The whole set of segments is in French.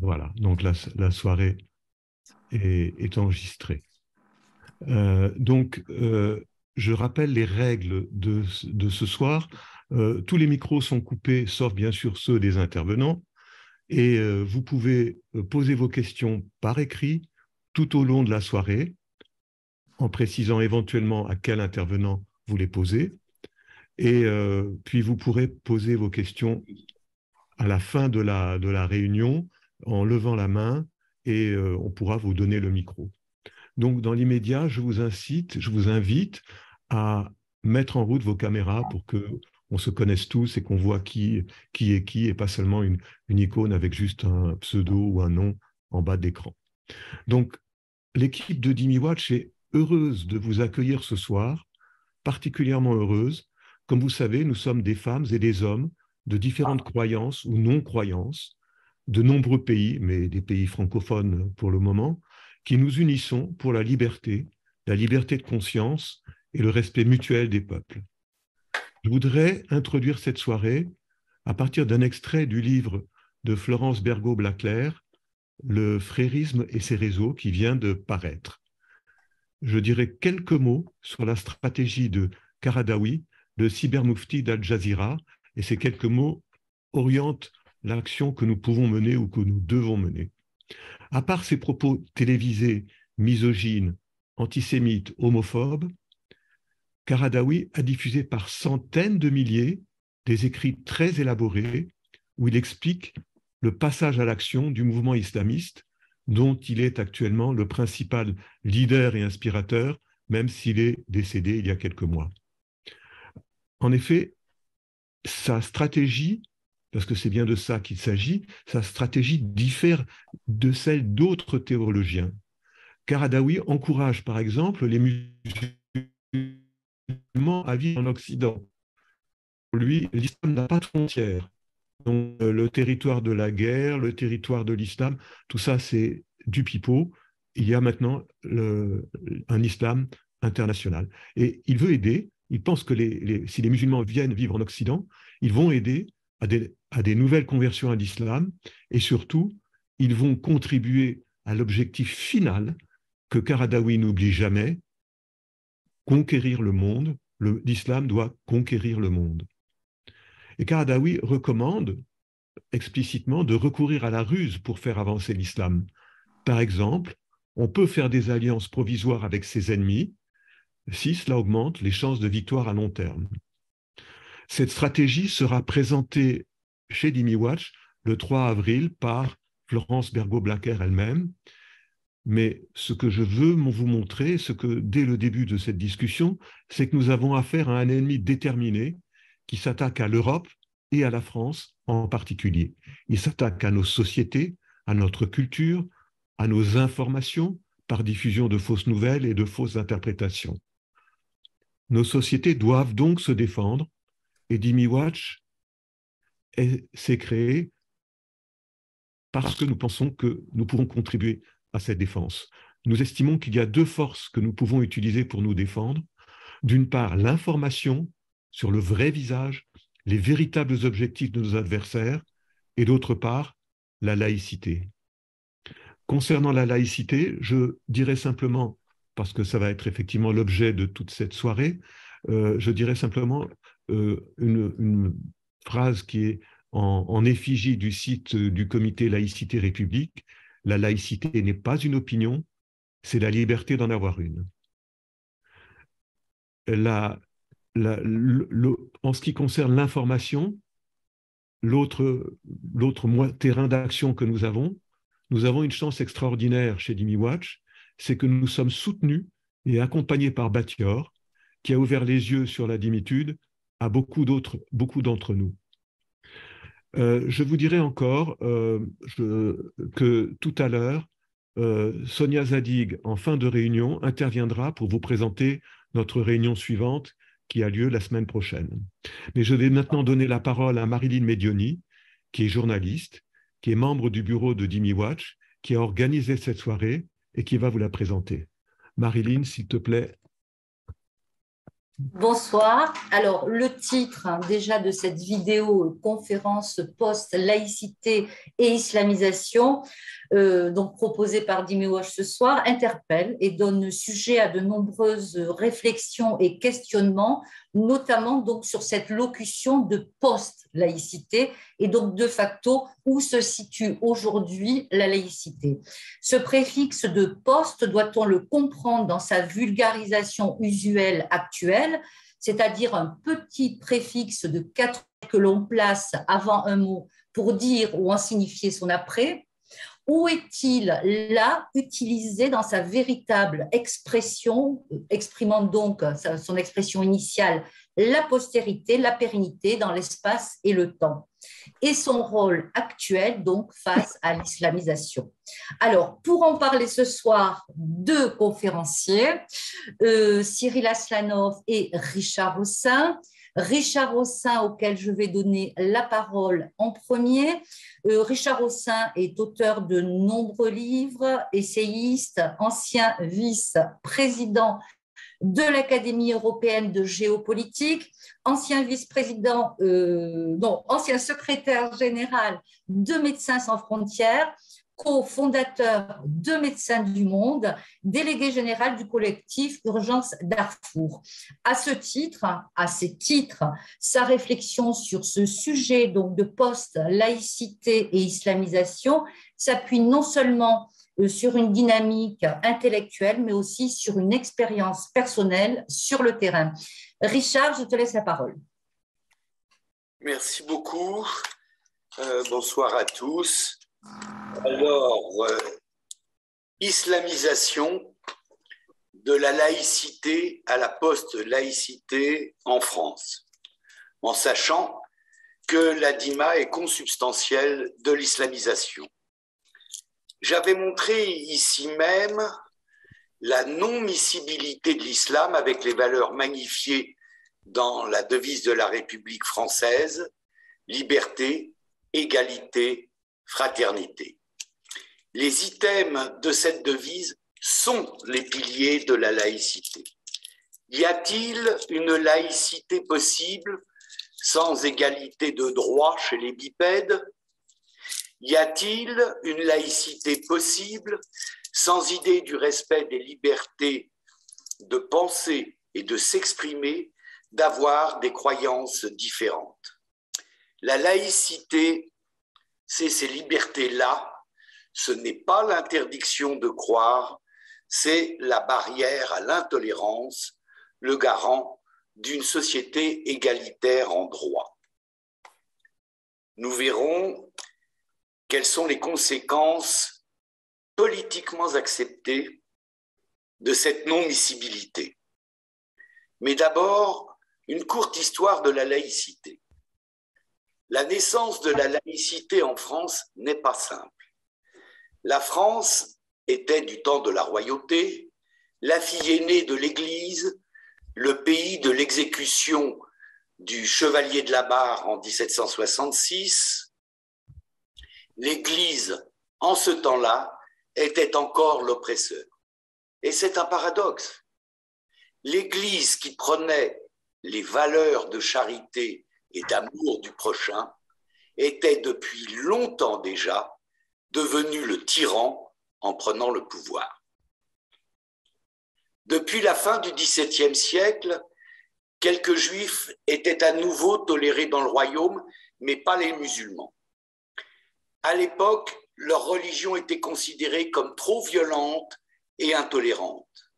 Voilà, donc la soirée est enregistrée. Je rappelle les règles de ce soir. Tous les micros sont coupés, sauf bien sûr ceux des intervenants. Et vous pouvez poser vos questions par écrit tout au long de la soirée, en précisant éventuellement à quel intervenant vous les posez. Et puis vous pourrez poser vos questions à la fin de la réunion en levant la main et on pourra vous donner le micro. Donc, dans l'immédiat, je vous invite à mettre en route vos caméras pour qu'on se connaisse tous et qu'on voit qui est qui et pas seulement une icône avec juste un pseudo ou un nom en bas de l'écran. Donc, l'équipe de Dimi Watch est heureuse de vous accueillir ce soir, particulièrement heureuse. Comme vous savez, nous sommes des femmes et des hommes de différentes croyances ou non-croyances, de nombreux pays, mais des pays francophones pour le moment, qui nous unissons pour la liberté de conscience et le respect mutuel des peuples. Je voudrais introduire cette soirée à partir d'un extrait du livre de Florence Bergot-Blaclair, Le frérisme et ses réseaux, qui vient de paraître. Je dirai quelques mots sur la stratégie de Qaradawi, le cybermoufti d'Al Jazeera, et ces quelques mots orientent l'action que nous pouvons mener ou que nous devons mener. À part ses propos télévisés, misogynes, antisémites, homophobes, Qaradawi a diffusé par centaines de milliers des écrits très élaborés où il explique le passage à l'action du mouvement islamiste dont il est actuellement le principal leader et inspirateur, même s'il est décédé il y a quelques mois. En effet, sa stratégie, parce que c'est bien de ça qu'il s'agit, sa stratégie diffère de celle d'autres théologiens. Qaradawi encourage par exemple les musulmans à vivre en Occident. Pour lui, l'islam n'a pas de frontières. Donc, le territoire de la guerre, le territoire de l'islam, tout ça c'est du pipeau. Il y a maintenant un islam international. Et il veut aider, il pense que si les musulmans viennent vivre en Occident, ils vont aider à des nouvelles conversions à l'islam et surtout, ils vont contribuer à l'objectif final que Qaradawi n'oublie jamais, conquérir le monde. L'islam doit conquérir le monde. Et Qaradawi recommande explicitement de recourir à la ruse pour faire avancer l'islam. Par exemple, on peut faire des alliances provisoires avec ses ennemis si cela augmente les chances de victoire à long terme. Cette stratégie sera présentée chez Dimi Watch le 3 avril par Florence Bergot-Blaclair elle-même. Mais ce que je veux vous montrer, ce que dès le début de cette discussion, c'est que nous avons affaire à un ennemi déterminé qui s'attaque à l'Europe et à la France en particulier. Il s'attaque à nos sociétés, à notre culture, à nos informations par diffusion de fausses nouvelles et de fausses interprétations. Nos sociétés doivent donc se défendre et Dimi Watch s'est créé parce que nous pensons que nous pouvons contribuer à cette défense. Nous estimons qu'il y a deux forces que nous pouvons utiliser pour nous défendre. D'une part, l'information sur le vrai visage, les véritables objectifs de nos adversaires, et d'autre part, la laïcité. Concernant la laïcité, je dirais simplement, parce que ça va être effectivement l'objet de toute cette soirée, je dirais simplement une phrase qui est en effigie du site du comité Laïcité République. La laïcité n'est pas une opinion, c'est la liberté d'en avoir une. En ce qui concerne l'information, l'autre terrain d'action que nous avons une chance extraordinaire chez Dimi Watch, c'est que nous sommes soutenus et accompagnés par Batior, qui a ouvert les yeux sur la dimitude à beaucoup d'entre nous. Je vous dirai encore que tout à l'heure, Sonia Zadig, en fin de réunion, interviendra pour vous présenter notre réunion suivante qui a lieu la semaine prochaine. Mais je vais maintenant donner la parole à Marilyn Medioni, qui est journaliste, qui est membre du bureau de Dimi Watch, qui a organisé cette soirée et qui va vous la présenter. Marilyn, s'il te plaît, Bonsoir. Alors, le titre déjà de cette vidéo conférence post-laïcité et islamisation, donc proposée par Dimewash ce soir, interpelle et donne sujet à de nombreuses réflexions et questionnements, notamment donc sur cette locution de post-laïcité et donc de facto où se situe aujourd'hui la laïcité. Ce préfixe de post, doit-on le comprendre dans sa vulgarisation usuelle actuelle, c'est-à-dire un petit préfixe de 4 que l'on place avant un mot pour dire ou en signifier son après, ou est-il là utilisé dans sa véritable expression, exprimant donc son expression initiale, la postérité, la pérennité dans l'espace et le temps, et son rôle actuel donc face à l'islamisation. Alors, pour en parler ce soir, deux conférenciers, Cyril Aslanov et Richard Rossin. Richard Rossin, auquel je vais donner la parole en premier. Richard Rossin est auteur de nombreux livres, essayiste, ancien vice-président de l'Académie européenne de géopolitique, ancien vice-président, ancien secrétaire général de Médecins sans frontières, cofondateur de Médecins du Monde, délégué général du collectif Urgence Darfour. À ces titres, sa réflexion sur ce sujet donc de post-laïcité et islamisation s'appuie non seulement sur une dynamique intellectuelle, mais aussi sur une expérience personnelle sur le terrain. Richard, je te laisse la parole. Merci beaucoup. Bonsoir à tous. Alors, islamisation de la laïcité à la post-laïcité en France, en sachant que la DIMA est consubstantielle de l'islamisation. J'avais montré ici même la non-miscibilité de l'islam avec les valeurs magnifiées dans la devise de la République française, liberté, égalité, fraternité. Les items de cette devise sont les piliers de la laïcité. Y a-t-il une laïcité possible sans égalité de droit chez les bipèdes? Y a-t-il une laïcité possible sans idée du respect des libertés de penser et de s'exprimer, d'avoir des croyances différentes? La laïcité, c'est ces libertés-là, ce n'est pas l'interdiction de croire, c'est la barrière à l'intolérance, le garant d'une société égalitaire en droit. Nous verrons quelles sont les conséquences politiquement acceptées de cette non-miscibilité. Mais d'abord, une courte histoire de la laïcité. La naissance de la laïcité en France n'est pas simple. La France était, du temps de la royauté, la fille aînée de l'Église, le pays de l'exécution du chevalier de la Barre en 1766. L'Église, en ce temps-là, était encore l'oppresseur. Et c'est un paradoxe. L'Église qui prenait les valeurs de charité et d'amour du prochain était depuis longtemps déjà devenu le tyran en prenant le pouvoir. Depuis la fin du XVIIe siècle, quelques juifs étaient à nouveau tolérés dans le royaume, mais pas les musulmans. À l'époque, leur religion était considérée comme trop violente et intolérante.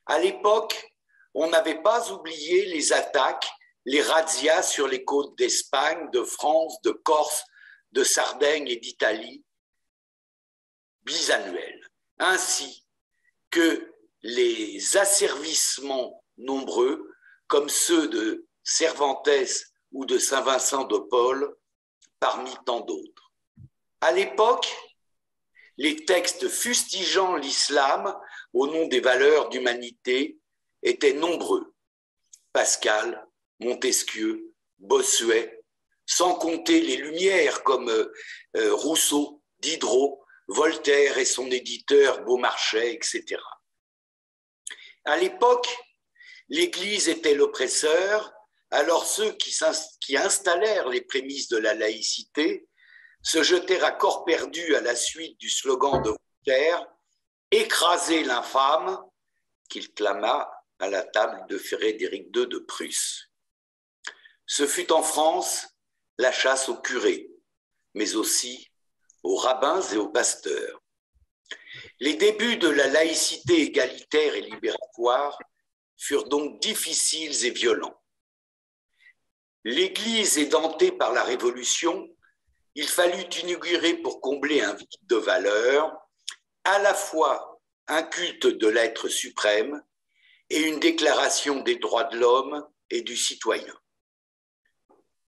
À l'époque, on n'avait pas oublié les attaques, les razzias sur les côtes d'Espagne, de France, de Corse, de Sardaigne et d'Italie, bisannuelles, ainsi que les asservissements nombreux, comme ceux de Cervantes ou de Saint-Vincent de Paul, parmi tant d'autres. À l'époque, les textes fustigeant l'islam au nom des valeurs d'humanité étaient nombreux. Pascal, Montesquieu, Bossuet, sans compter les Lumières comme Rousseau, Diderot, Voltaire et son éditeur Beaumarchais, etc. À l'époque, L'Église était l'oppresseur, alors ceux qui installèrent les prémices de la laïcité se jetèrent à corps perdu à la suite du slogan de Voltaire « Écraser l'infâme » qu'il clama à la table de Frédéric II de Prusse. Ce fut en France la chasse aux curés, mais aussi aux rabbins et aux pasteurs. Les débuts de la laïcité égalitaire et libératoire furent donc difficiles et violents. L'Église édentée par la Révolution, il fallut inaugurer pour combler un vide de valeur à la fois un culte de l'être suprême et une déclaration des droits de l'homme et du citoyen.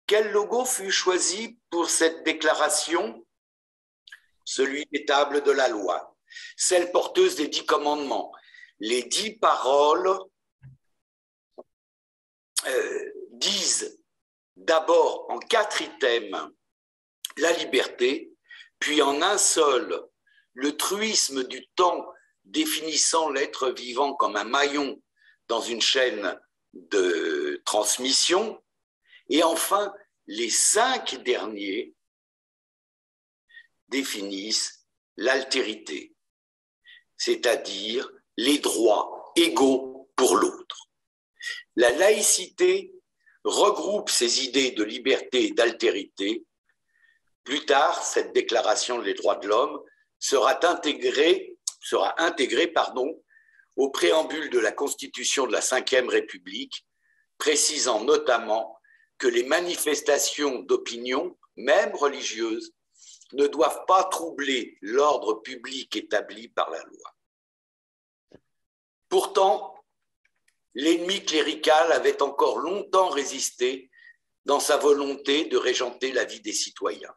Quel logo fut choisi pour cette déclaration? Celui des tables de la loi, celle porteuse des 10 commandements. Les 10 paroles disent d'abord en 4 items la liberté, puis en un seul le truisme du temps définissant l'être vivant comme un maillon dans une chaîne de transmission, et enfin les 5 derniers définissent l'altérité, c'est-à-dire les droits égaux pour l'autre. La laïcité regroupe ces idées de liberté et d'altérité. Plus tard, cette déclaration des droits de l'homme sera intégrée au préambule de la Constitution de la Ve République, précisant notamment que les manifestations d'opinion, même religieuses, ne doivent pas troubler l'ordre public établi par la loi. Pourtant, l'ennemi clérical avait encore longtemps résisté dans sa volonté de régenter la vie des citoyens.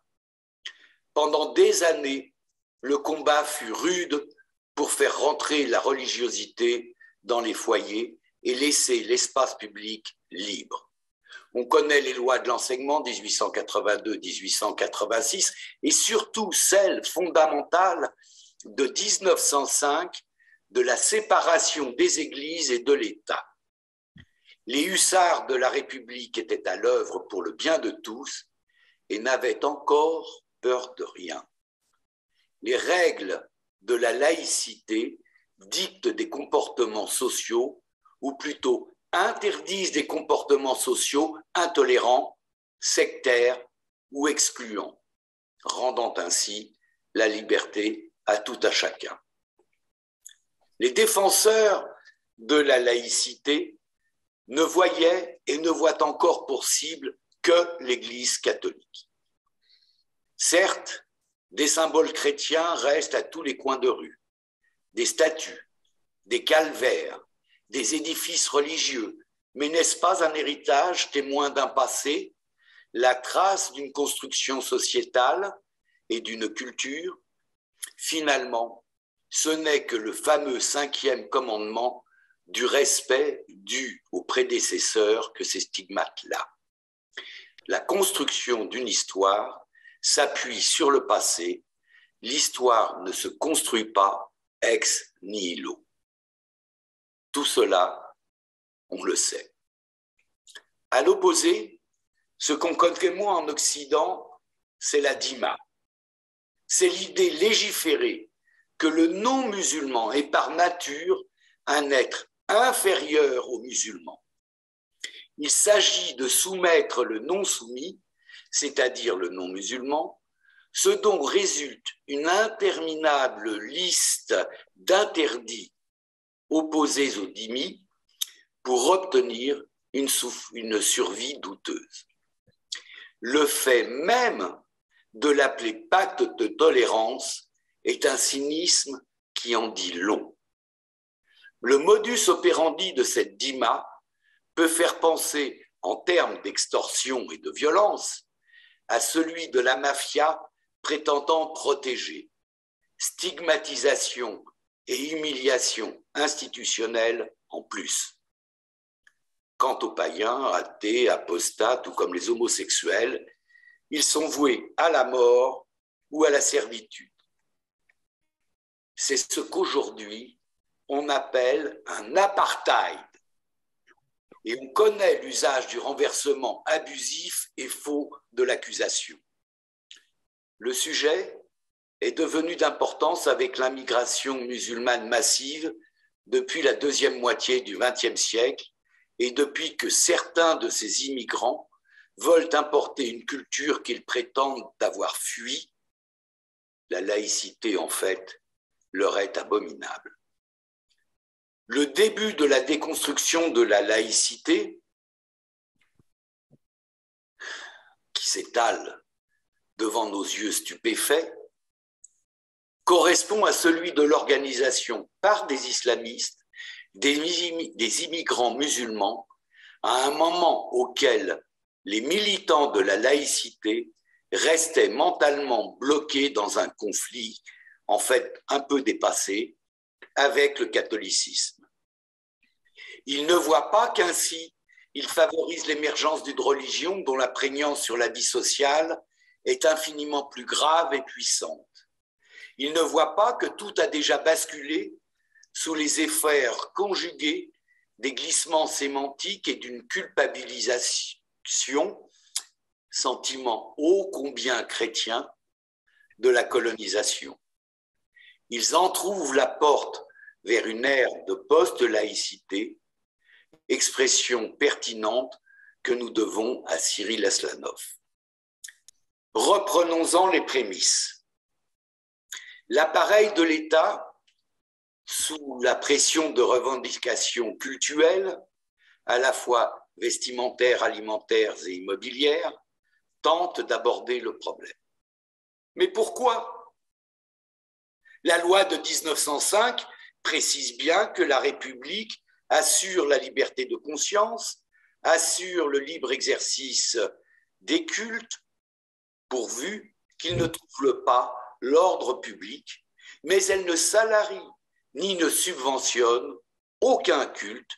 Pendant des années, le combat fut rude pour faire rentrer la religiosité dans les foyers et laisser l'espace public libre. On connaît les lois de l'enseignement 1882-1886 et surtout celle fondamentale de 1905 de la séparation des églises et de l'État. Les hussards de la République étaient à l'œuvre pour le bien de tous et n'avaient encore peur de rien. Les règles de la laïcité dictent des comportements sociaux, ou plutôt interdisent des comportements sociaux intolérants, sectaires ou excluants, rendant ainsi la liberté à tout à chacun. Les défenseurs de la laïcité ne voyaient et ne voient encore pour cible que l'Église catholique. Certes, des symboles chrétiens restent à tous les coins de rue, des statues, des calvaires, des édifices religieux, mais n'est-ce pas un héritage témoin d'un passé, la trace d'une construction sociétale et d'une culture? Finalement, ce n'est que le fameux 5e commandement du respect dû aux prédécesseurs que ces stigmates-là. La construction d'une histoire s'appuie sur le passé. L'histoire ne se construit pas ex nihilo. Tout cela, on le sait. À l'opposé, ce qu'on connaît moins en Occident, c'est la dîma. C'est l'idée légiférée que le non-musulman est par nature un être inférieur aux musulmans. Il s'agit de soumettre le non-soumis, c'est-à-dire le non-musulman, ce dont résulte une interminable liste d'interdits opposés aux dhimmis pour obtenir une survie douteuse. Le fait même de l'appeler pacte de tolérance est un cynisme qui en dit long. Le modus operandi de cette dîma peut faire penser, en termes d'extorsion et de violence, à celui de la mafia prétendant protéger, stigmatisation et humiliation institutionnelle en plus. Quant aux païens, athées, apostates ou comme les homosexuels, ils sont voués à la mort ou à la servitude. C'est ce qu'aujourd'hui on appelle un apartheid. et on connaît l'usage du renversement abusif et faux de l'accusation. Le sujet est devenu d'importance avec l'immigration musulmane massive depuis la deuxième moitié du XXe siècle et depuis que certains de ces immigrants veulent importer une culture qu'ils prétendent avoir fui. La laïcité, en fait, leur est abominable. Le début de la déconstruction de la laïcité, qui s'étale devant nos yeux stupéfaits, correspond à celui de l'organisation par des islamistes des immigrants musulmans à un moment auquel les militants de la laïcité restaient mentalement bloqués dans un conflit, en fait un peu dépassé, avec le catholicisme. Ils ne voient pas qu'ainsi, ils favorisent l'émergence d'une religion dont la prégnance sur la vie sociale est infiniment plus grave et puissante. Ils ne voient pas que tout a déjà basculé sous les effets conjugués des glissements sémantiques et d'une culpabilisation, sentiment ô combien chrétien, de la colonisation. Ils entrouvent la porte vers une ère de post-laïcité, expression pertinente que nous devons à Cyril Aslanov. Reprenons-en les prémices. L'appareil de l'État, sous la pression de revendications cultuelles, à la fois vestimentaires, alimentaires et immobilières, tente d'aborder le problème. Mais pourquoi ? La loi de 1905 précise bien que la République assure la liberté de conscience, assure le libre exercice des cultes, pourvu qu'ils ne troublent pas l'ordre public, mais elle ne salarie ni ne subventionne aucun culte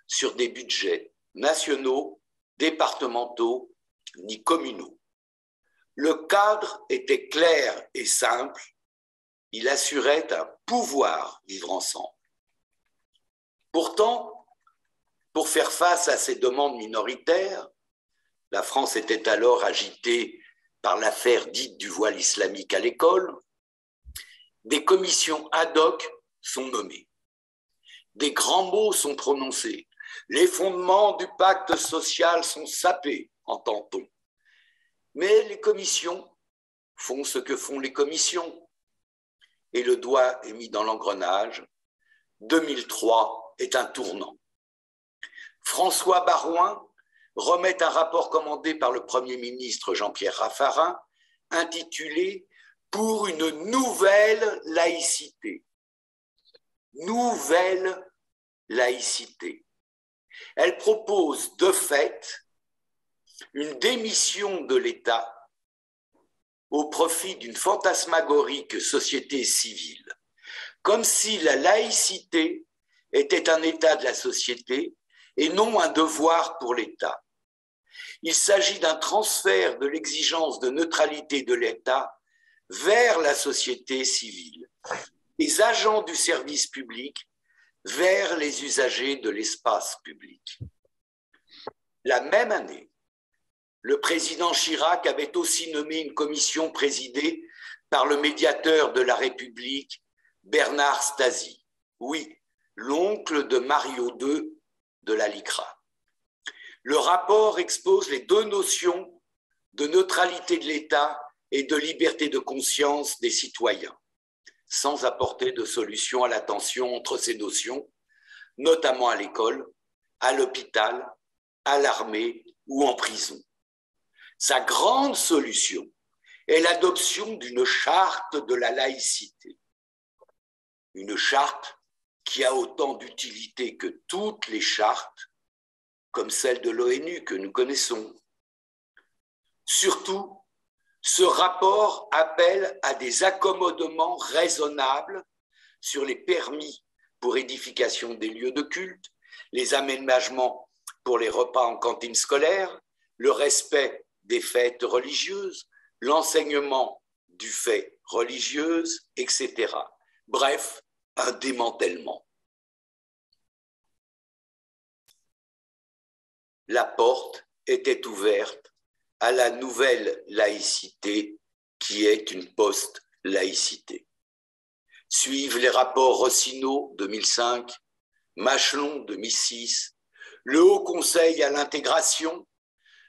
sur des budgets nationaux, départementaux ni communaux. Le cadre était clair et simple, il assurait un pouvoir vivre ensemble. Pourtant, pour faire face à ces demandes minoritaires, la France était alors agitée par l'affaire dite du voile islamique à l'école, des commissions ad hoc sont nommées. Des grands mots sont prononcés. Les fondements du pacte social sont sapés, entend-on. Mais les commissions font ce que font les commissions. Et le doigt est mis dans l'engrenage. 2003 est un tournant. François Baroin remet un rapport commandé par le Premier ministre Jean-Pierre Raffarin intitulé « Pour une nouvelle laïcité ». Nouvelle laïcité. Elle propose de fait une démission de l'État au profit d'une fantasmagorique société civile, comme si la laïcité était un état de la société et non un devoir pour l'État. Il s'agit d'un transfert de l'exigence de neutralité de l'État vers la société civile, les agents du service public vers les usagers de l'espace public. La même année, le président Chirac avait aussi nommé une commission présidée par le médiateur de la République, Bernard Stasi. Oui, l'oncle de Mario II de la LICRA. Le rapport expose les deux notions de neutralité de l'État et de liberté de conscience des citoyens, sans apporter de solution à la tension entre ces notions, notamment à l'école, à l'hôpital, à l'armée ou en prison. Sa grande solution est l'adoption d'une charte de la laïcité. Une charte qui a autant d'utilité que toutes les chartes, comme celle de l'ONU que nous connaissons. Surtout, ce rapport appelle à des accommodements raisonnables sur les permis pour édification des lieux de culte, les aménagements pour les repas en cantine scolaire, le respect des fêtes religieuses, l'enseignement du fait religieuse, etc. Bref, un démantèlement. la porte était ouverte à la nouvelle laïcité qui est une post-laïcité. Suivent les rapports Rossineau 2005, Machelon 2006, le Haut Conseil à l'intégration,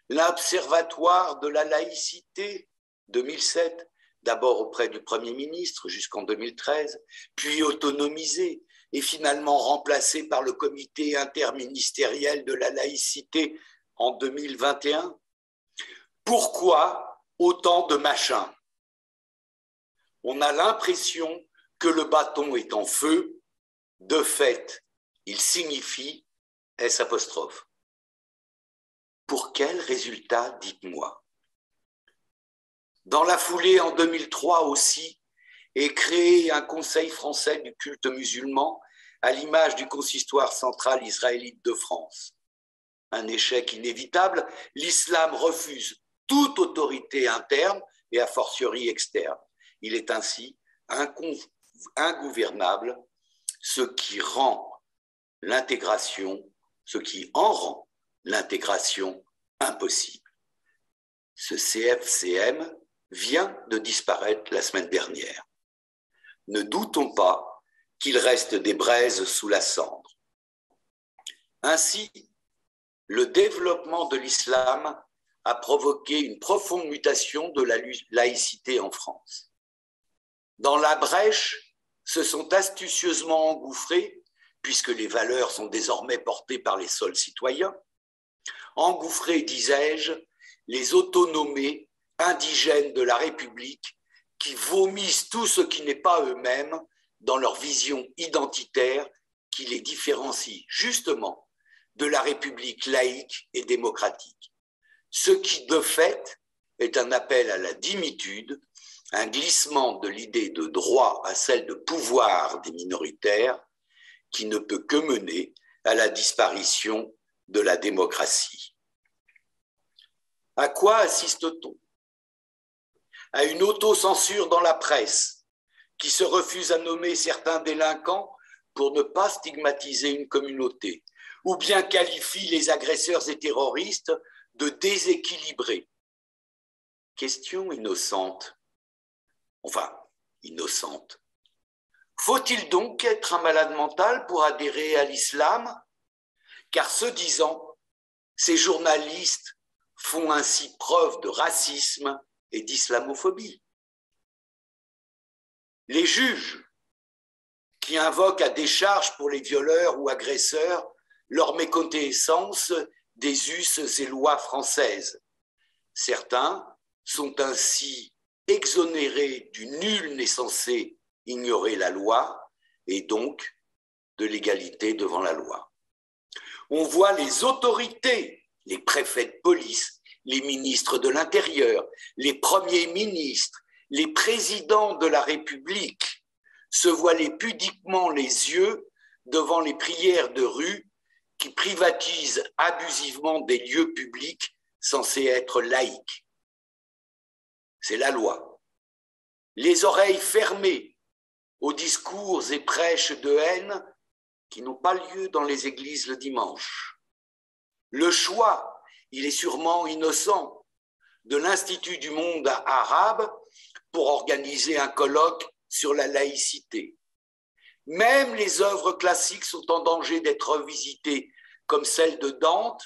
l'Observatoire de la laïcité 2007, d'abord auprès du Premier ministre jusqu'en 2013, puis autonomisé et finalement remplacé par le Comité interministériel de la laïcité en 2021. Pourquoi autant de machins? On a l'impression que le bâton est en feu. De fait, il signifie S'. Pour quel résultat, dites-moi? Dans la foulée, en 2003 aussi, est créé un Conseil français du culte musulman à l'image du Consistoire central israélite de France. Un échec inévitable, l'islam refuse toute autorité interne et a fortiori externe. Il est ainsi ingouvernable, ce qui en rend l'intégration impossible. Ce CFCM vient de disparaître la semaine dernière. Ne doutons pas qu'il reste des braises sous la cendre. Ainsi, le développement de l'islam a provoqué une profonde mutation de la laïcité en France. Dans la brèche, se sont astucieusement engouffrés, puisque les valeurs sont désormais portées par les seuls citoyens, engouffrés, disais-je, les autonomés indigènes de la République qui vomissent tout ce qui n'est pas eux-mêmes dans leur vision identitaire qui les différencie justement de la République laïque et démocratique. Ce qui, de fait, est un appel à la dimitude, un glissement de l'idée de droit à celle de pouvoir des minoritaires qui ne peut que mener à la disparition de la démocratie. À quoi assiste-t-on? À une autocensure dans la presse qui se refuse à nommer certains délinquants pour ne pas stigmatiser une communauté, ou bien qualifie les agresseurs et terroristes de déséquilibrés. Question innocente. Enfin, innocente. Faut-il donc être un malade mental pour adhérer à l'islam? Car ce disant, ces journalistes font ainsi preuve de racisme et d'islamophobie. Les juges qui invoquent à décharge pour les violeurs ou agresseurs leur méconnaissance des us et lois françaises. Certains sont ainsi exonérés du nul n'est censé ignorer la loi et donc de l'égalité devant la loi. On voit les autorités, les préfets de police, les ministres de l'Intérieur, les premiers ministres, les présidents de la République se voiler pudiquement les yeux devant les prières de rue qui privatisent abusivement des lieux publics censés être laïques. C'est la loi. Les oreilles fermées aux discours et prêches de haine qui n'ont pas lieu dans les églises le dimanche. Le choix, il est sûrement innocent, de l'Institut du monde arabe pour organiser un colloque sur la laïcité. Même les œuvres classiques sont en danger d'être revisitées, comme celle de Dante,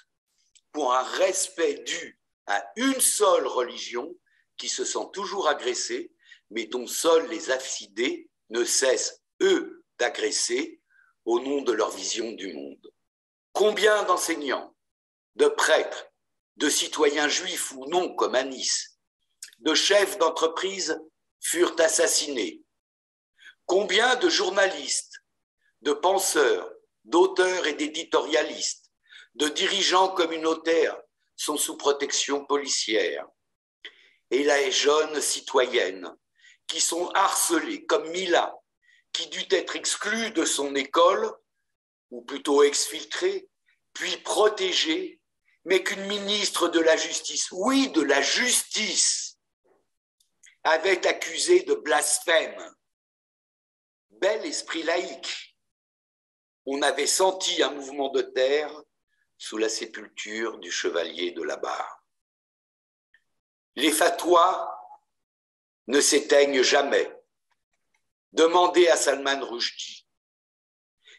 pour un respect dû à une seule religion qui se sent toujours agressée, mais dont seuls les affidés ne cessent, eux, d'agresser au nom de leur vision du monde. Combien d'enseignants, de prêtres, de citoyens juifs ou non, comme à Nice, de chefs d'entreprise furent assassinés? Combien de journalistes, de penseurs, d'auteurs et d'éditorialistes, de dirigeants communautaires sont sous protection policière? Et les jeunes citoyennes qui sont harcelées, comme Mila, qui dut être exclue de son école, ou plutôt exfiltrée, puis protégée, mais qu'une ministre de la Justice, oui, de la Justice, avait accusée de blasphème. Bel esprit laïque. On avait senti un mouvement de terre sous la sépulture du chevalier de la Barre. Les fatwas ne s'éteignent jamais. Demandez à Salman Rushdie.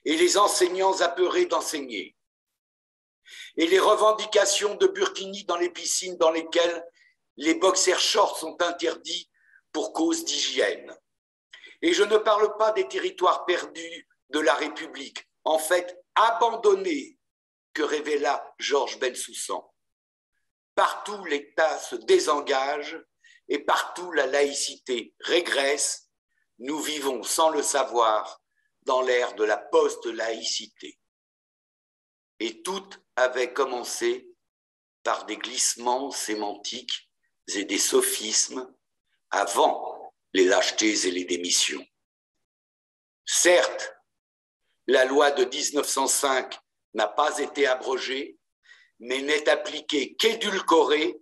Et les enseignants apeurés d'enseigner. Et les revendications de burkini dans les piscines dans lesquelles les boxers shorts sont interdits pour cause d'hygiène. Et je ne parle pas des territoires perdus de la République, en fait abandonnés, que révéla Georges Bensoussan. Partout l'État se désengage et partout la laïcité régresse. Nous vivons sans le savoir dans l'ère de la post-laïcité. Et tout avait commencé par des glissements sémantiques et des sophismes avant les lâchetés et les démissions. Certes, la loi de 1905 n'a pas été abrogée, mais n'est appliquée qu'édulcorée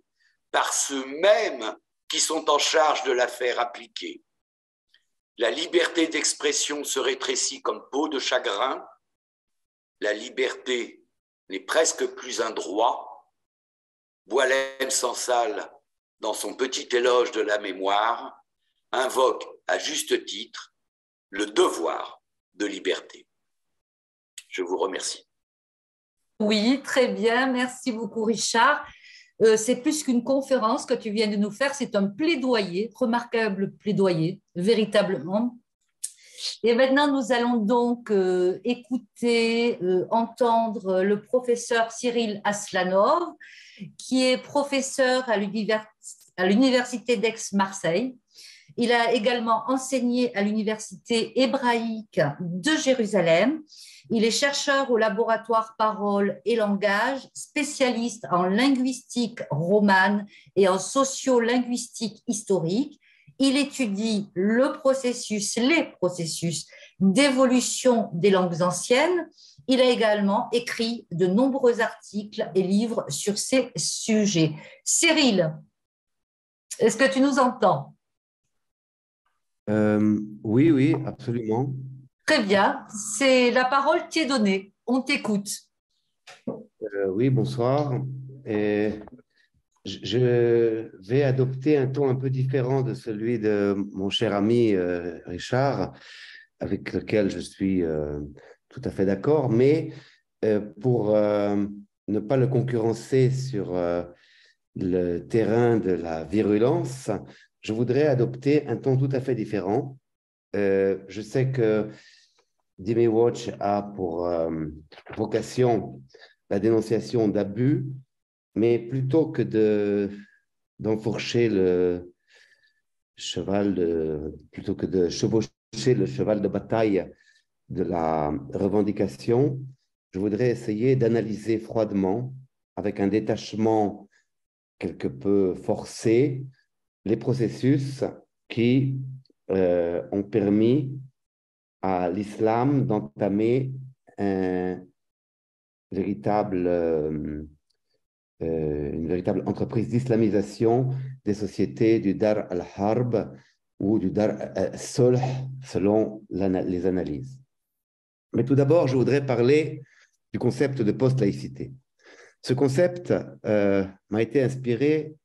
par ceux mêmes qui sont en charge de la faire appliquer. La liberté d'expression se rétrécit comme peau de chagrin. La liberté n'est presque plus un droit. Boualem Sansal, dans son petit éloge de la mémoire, invoque à juste titre le devoir de liberté. Je vous remercie. Oui, très bien. Merci beaucoup, Richard. C'est plus qu'une conférence que tu viens de nous faire, c'est un plaidoyer, remarquable plaidoyer, véritablement. Et maintenant, nous allons donc écouter, entendre le professeur Cyril Aslanov, qui est professeur à l'Université d'Aix-Marseille. Il a également enseigné à l'Université hébraïque de Jérusalem. Il est chercheur au laboratoire Parole et Langage, spécialiste en linguistique romane et en sociolinguistique historique. Il étudie les processus d'évolution des langues anciennes. Il a également écrit de nombreux articles et livres sur ces sujets. Cyril, est-ce que tu nous entends? Oui, absolument. Très bien, c'est la parole qui est donnée. On t'écoute. Oui, bonsoir. Et je vais adopter un ton un peu différent de celui de mon cher ami Richard, avec lequel je suis tout à fait d'accord, mais pour ne pas le concurrencer sur le terrain de la virulence, je voudrais adopter un ton tout à fait différent. Je sais que Dime Watch a pour vocation la dénonciation d'abus, mais plutôt que d'enfourcher le cheval, plutôt que de chevaucher le cheval de bataille de la revendication, je voudrais essayer d'analyser froidement, avec un détachement quelque peu forcé, les processus qui ont permis à l'islam d'entamer une véritable entreprise d'islamisation des sociétés du Dar al-Harb ou du Dar al-Sulh, selon les analyses. Mais tout d'abord, je voudrais parler du concept de post-laïcité. Ce concept m'a été inspiré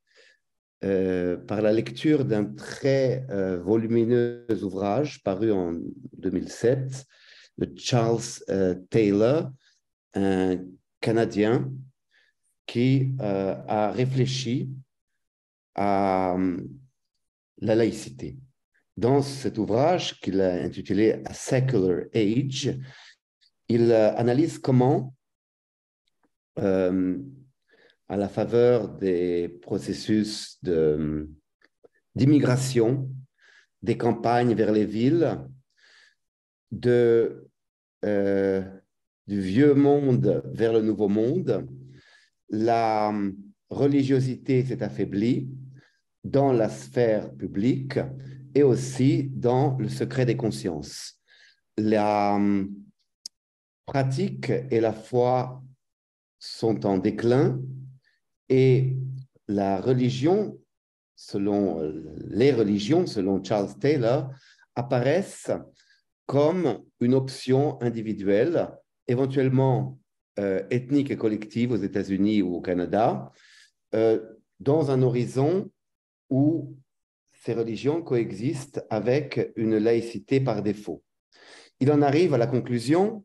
par la lecture d'un très volumineux ouvrage paru en 2007 de Charles Taylor, un Canadien qui a réfléchi à la laïcité. Dans cet ouvrage qu'il a intitulé A Secular Age, il analyse comment à la faveur des processus d'immigration, des campagnes vers les villes, du vieux monde vers le nouveau monde, la religiosité s'est affaiblie dans la sphère publique et aussi dans le secret des consciences. La pratique et la foi sont en déclin et la religion, les religions, selon Charles Taylor, apparaissent comme une option individuelle, éventuellement ethniques et collectives aux États-Unis ou au Canada, dans un horizon où ces religions coexistent avec une laïcité par défaut. Il en arrive à la conclusion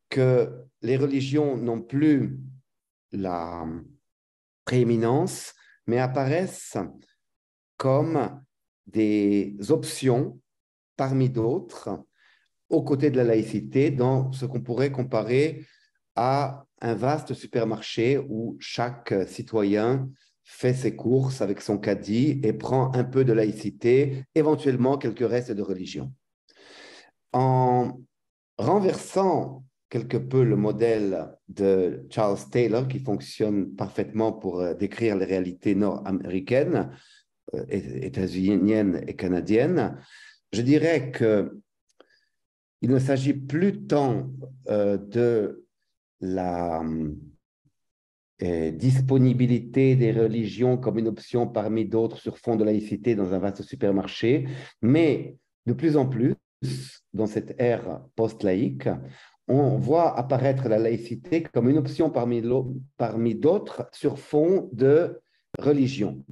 que les religions n'ont plus la prééminence, mais apparaissent comme des options parmi d'autres aux côtés de la laïcité dans ce qu'on pourrait comparer à un vaste supermarché où chaque citoyen fait ses courses avec son caddie et prend un peu de laïcité, éventuellement quelques restes de religion. En renversant quelque peu le modèle de Charles Taylor, qui fonctionne parfaitement pour décrire les réalités nord-américaines, états-uniennes et canadiennes, je dirais qu'il ne s'agit plus tant de la disponibilité des religions comme une option parmi d'autres sur fond de laïcité dans un vaste supermarché, mais de plus en plus, dans cette ère post-laïque, on voit apparaître la laïcité comme une option parmi d'autres sur fond de religion.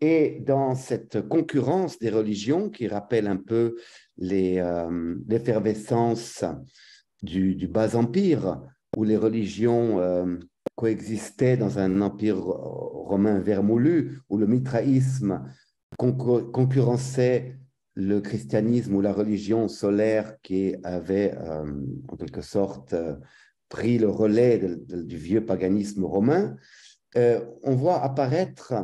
Et dans cette concurrence des religions qui rappelle un peu l'effervescence du bas-empire, où les religions coexistaient dans un empire romain vermoulu, où le mitraïsme concurrençait le christianisme ou la religion solaire qui avait en quelque sorte pris le relais du vieux paganisme romain, on voit apparaître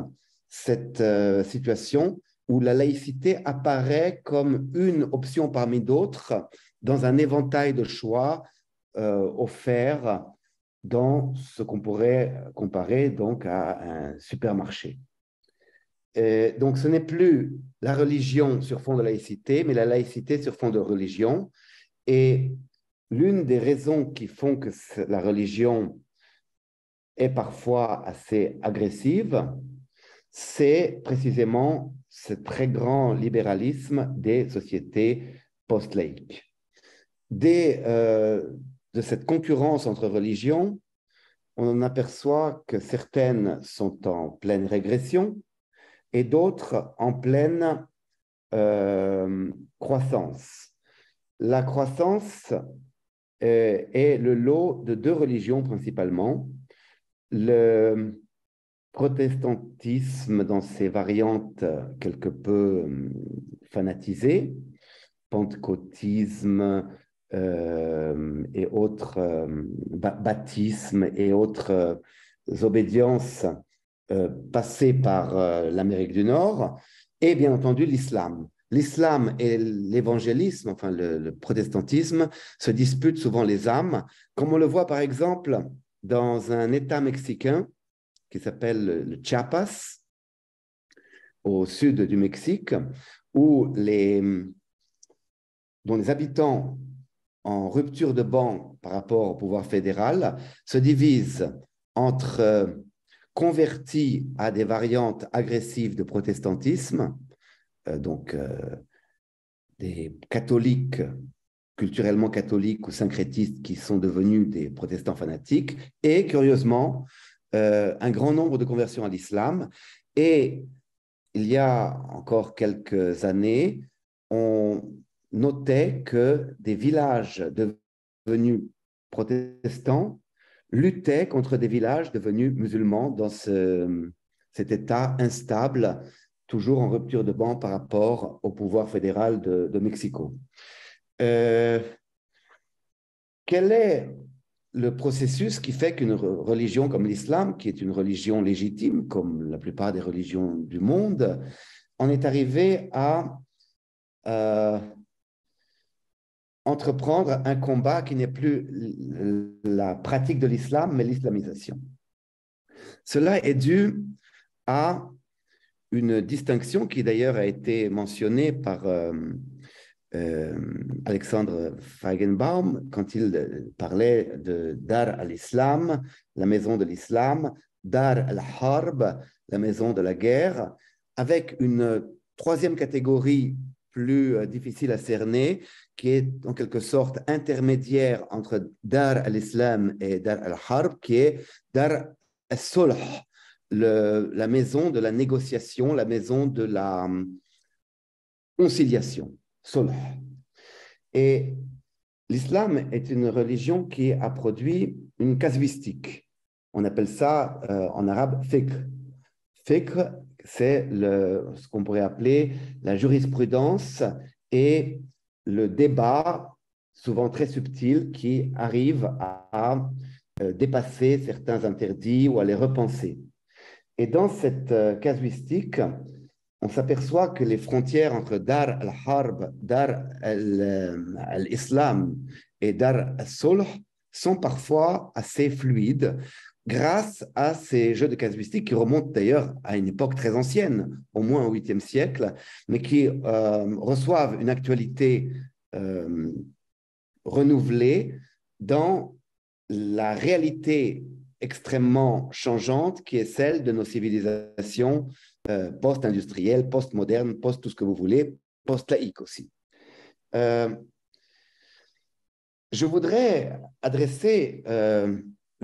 cette situation où la laïcité apparaît comme une option parmi d'autres dans un éventail de choix offerts dans ce qu'on pourrait comparer donc à un supermarché. Donc, ce n'est plus la religion sur fond de laïcité, mais la laïcité sur fond de religion. Et l'une des raisons qui font que la religion est parfois assez agressive, c'est précisément ce très grand libéralisme des sociétés post-laïques. De cette concurrence entre religions, on en aperçoit que certaines sont en pleine régression et d'autres en pleine croissance. La croissance est le lot de deux religions principalement. Le protestantisme dans ses variantes quelque peu fanatisées, pentecôtisme et autres baptismes et autres obédiences passées par l'Amérique du Nord, et bien entendu l'islam. L'islam et l'évangélisme, enfin le protestantisme, se disputent souvent les âmes, comme on le voit par exemple dans un État mexicain qui s'appelle le Chiapas, au sud du Mexique, où dont les habitants en rupture de banc par rapport au pouvoir fédéral se divisent entre convertis à des variantes agressives de protestantisme, des catholiques, culturellement catholiques ou syncrétistes qui sont devenus des protestants fanatiques, et curieusement, un grand nombre de conversions à l'islam. Et il y a encore quelques années, on notait que des villages devenus protestants luttaient contre des villages devenus musulmans dans cet état instable, toujours en rupture de banc par rapport au pouvoir fédéral de Mexico. Quel est le processus qui fait qu'une religion comme l'islam, qui est une religion légitime, comme la plupart des religions du monde, en est arrivée à entreprendre un combat qui n'est plus la pratique de l'islam, mais l'islamisation? Cela est dû à une distinction qui d'ailleurs a été mentionnée par Alexandre Feigenbaum quand il parlait de Dar al-Islam, la maison de l'islam, Dar al-Harb, la maison de la guerre, avec une troisième catégorie plus difficile à cerner, qui est en quelque sorte intermédiaire entre Dar al-Islam et Dar al-Harb, qui est Dar al-Sulh, la maison de la négociation, la maison de la conciliation, Sulh. Et l'islam est une religion qui a produit une casuistique. On appelle ça en arabe fiqh. Fiqh, c'est ce qu'on pourrait appeler la jurisprudence et le débat, souvent très subtil, qui arrive à dépasser certains interdits ou à les repenser. Et dans cette casuistique, on s'aperçoit que les frontières entre Dar al-Harb, Dar al-Islam et Dar al-Sulh sont parfois assez fluides grâce à ces jeux de casuistique qui remontent d'ailleurs à une époque très ancienne, au moins au 8e siècle, mais qui reçoivent une actualité renouvelée dans la réalité extrêmement changeante qui est celle de nos civilisations post-industrielles, post-modernes, post-tout ce que vous voulez, post-laïques aussi. Je voudrais adresser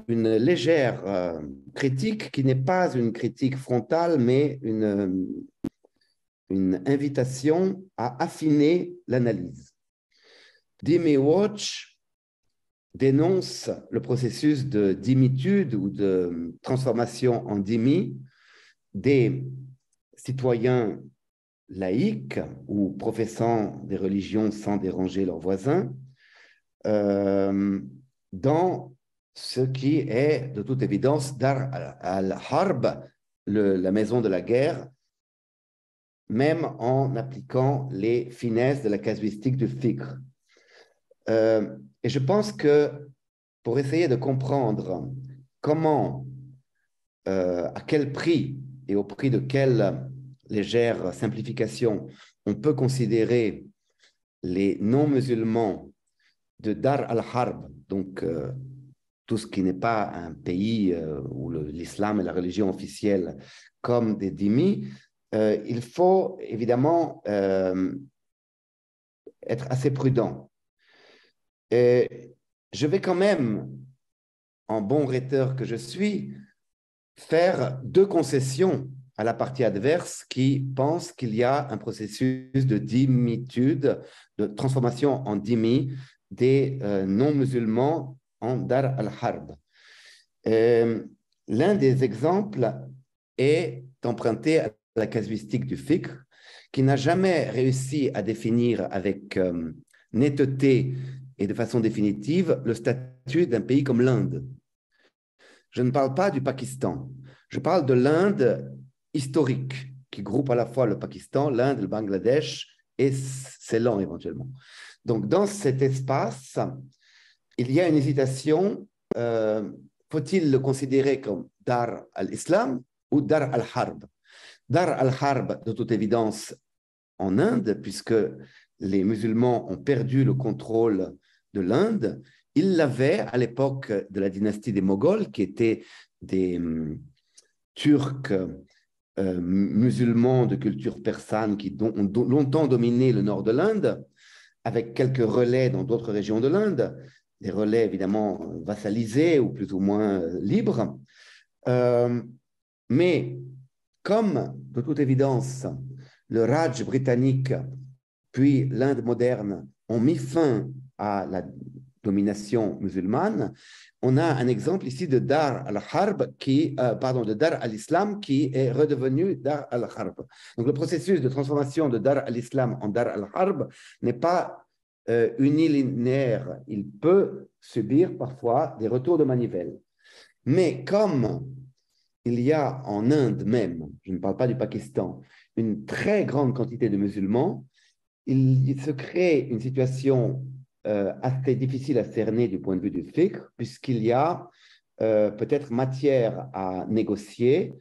une légère critique qui n'est pas une critique frontale, mais une invitation à affiner l'analyse. Dimi Watch dénonce le processus de dhimitude ou de transformation en dhimmi des citoyens laïcs ou professant des religions sans déranger leurs voisins dans ce qui est de toute évidence Dar al-Harb, la maison de la guerre, même en appliquant les finesses de la casuistique du fiqh. Et je pense que pour essayer de comprendre comment, à quel prix et au prix de quelle légère simplification on peut considérer les non-musulmans de Dar al-Harb, donc tout ce qui n'est pas un pays où l'islam est la religion officielle, comme des dhimmis, il faut évidemment être assez prudent. Et je vais quand même, en bon rhéteur que je suis, faire deux concessions à la partie adverse qui pense qu'il y a un processus de dhimmitude, de transformation en dhimmi des non-musulmans en Dar al-Harb. L'un des exemples est emprunté à la casuistique du fiqh, qui n'a jamais réussi à définir avec netteté et de façon définitive le statut d'un pays comme l'Inde. Je ne parle pas du Pakistan, je parle de l'Inde historique, qui groupe à la fois le Pakistan, l'Inde, le Bangladesh et Ceylan éventuellement. Donc, dans cet espace, il y a une hésitation, faut-il le considérer comme Dar al-Islam ou Dar al-Harb? Dar al-Harb, de toute évidence, en Inde, puisque les musulmans ont perdu le contrôle de l'Inde. Ils l'avaient à l'époque de la dynastie des Moghols, qui étaient des Turcs musulmans de culture persane qui ont longtemps dominé le nord de l'Inde, avec quelques relais dans d'autres régions de l'Inde, des relais évidemment vassalisés ou plus ou moins libres. Mais comme, de toute évidence, le Raj britannique puis l'Inde moderne ont mis fin à la domination musulmane, on a un exemple ici de Dar al-Harb, de Dar al-Islam qui est redevenu Dar al-Harb. Donc le processus de transformation de Dar al-Islam en Dar al-Harb n'est pas unilinéaire. Il peut subir parfois des retours de manivelle. Mais comme il y a en Inde même, je ne parle pas du Pakistan, une très grande quantité de musulmans, il se crée une situation assez difficile à cerner du point de vue du fiqh, puisqu'il y a peut-être matière à négocier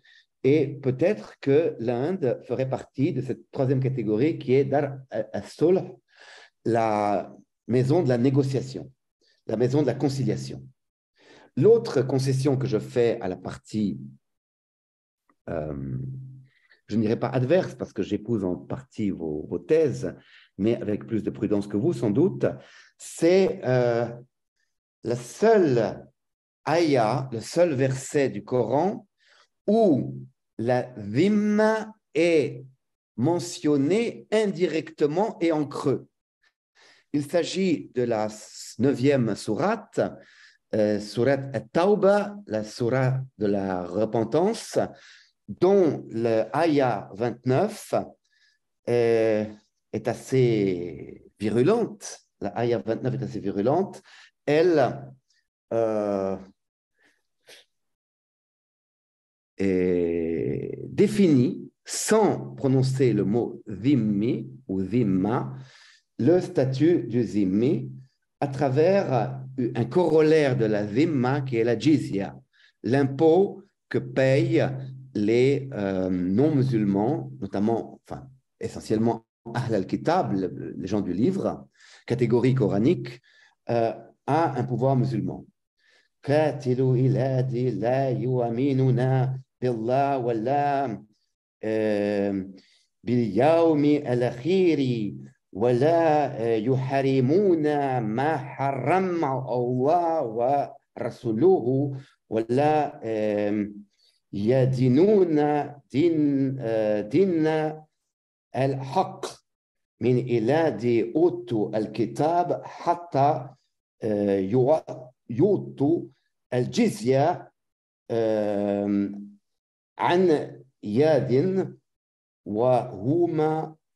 et peut-être que l'Inde ferait partie de cette troisième catégorie qui est Dar al-Sulh, la maison de la négociation, la maison de la conciliation. L'autre concession que je fais à la partie je ne dirais pas adverse, parce que j'épouse en partie vos thèses, mais avec plus de prudence que vous, sans doute, c'est la seule ayah, le seul verset du Coran où la dhimma est mentionnée indirectement et en creux. Il s'agit de la 9e sourate, sourate At-Tawba, la sourate de la repentance, dont le ayah 29 est assez virulente. La ayah 29 est assez virulente. Elle est définie, sans prononcer le mot dhimmi ou dhimma, le statut du dhimmi à travers un corollaire de la dhimma qui est la jizya, l'impôt que payent les non-musulmans, notamment, enfin, essentiellement Ahl al-Kitab, les gens du livre, catégorie coranique, à un pouvoir musulman. قاتلوا إلادي لا يؤمنون بالله ولا باليوم الأخير ولا يحرمون ما حرم الله ورسوله ولا يدينون دين الحق من إلاد أوتوا الكتاب حتى يعطوا الجزية عن يد وهم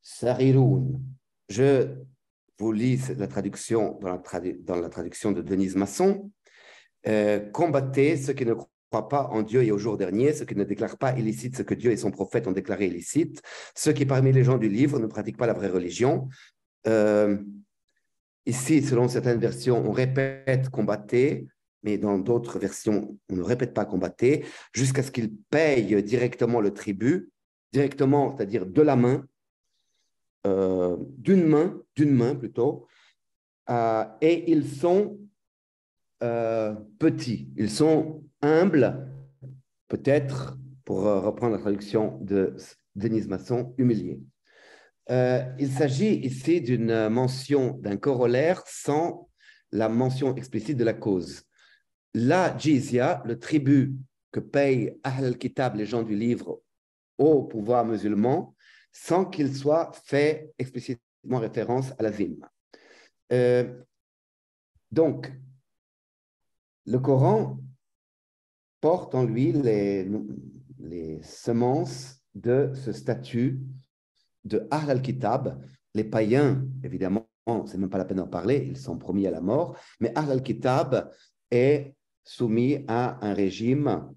صغيرون. Je vous lis la traduction dans la traduction de Denise Masson. Combattez ceux qui ne croient pas en Dieu et au jour dernier, ceux qui ne déclarent pas illicite ce que Dieu et son prophète ont déclaré illicite, ceux qui parmi les gens du livre ne pratiquent pas la vraie religion. Ici, selon certaines versions, on répète combattez, mais dans d'autres versions, on ne répète pas combattez, jusqu'à ce qu'ils payent directement le tribut, directement, c'est-à-dire de la main, d'une main plutôt, et ils sont petits, ils sont humbles, peut-être, pour reprendre la traduction de Denise Masson, humiliés. Il s'agit ici d'une mention d'un corollaire sans la mention explicite de la cause. La jizya, le tribut que payent Ahl al-Kitab, les gens du livre, au pouvoir musulman, sans qu'il soit fait explicitement référence à la dhimma. Donc, le Coran porte en lui les semences de ce statut de Ahl al-Kitab. Les païens, évidemment, c'est même pas la peine d'en parler, ils sont promis à la mort, mais Ahl al-Kitab est soumis à un régime,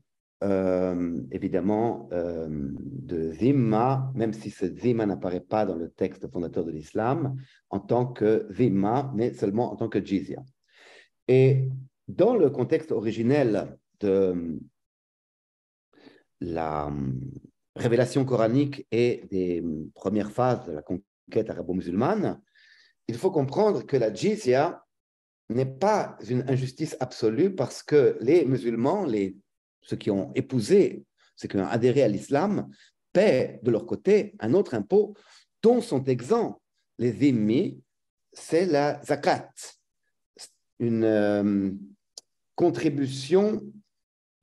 évidemment, de dhimma, même si ce dhimma n'apparaît pas dans le texte fondateur de l'islam, en tant que dhimma, mais seulement en tant que jizya. Et dans le contexte originel de la révélation coranique et des premières phases de la conquête arabo-musulmane, il faut comprendre que la jizya n'est pas une injustice absolue parce que les musulmans, ceux qui ont épousé, ceux qui ont adhéré à l'islam, paient de leur côté un autre impôt dont sont exempts les dhimmi, c'est la zakat, une contribution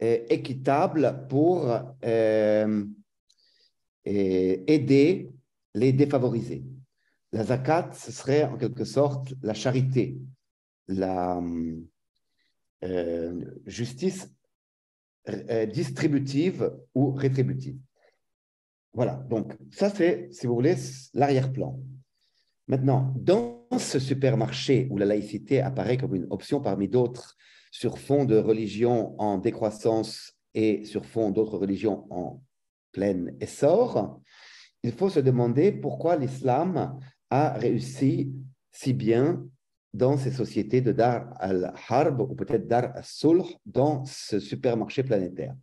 équitable pour aider les défavorisés. La zakat, ce serait en quelque sorte la charité, la justice distributive ou rétributive. Voilà, donc ça c'est, si vous voulez, l'arrière-plan. Maintenant, dans ce supermarché où la laïcité apparaît comme une option parmi d'autres sur fond de religion en décroissance et sur fond d'autres religions en plein essor, il faut se demander pourquoi l'islam a réussi si bien dans ces sociétés de Dar al-Harb ou peut-être Dar al-Sulh, dans ce supermarché planétaire.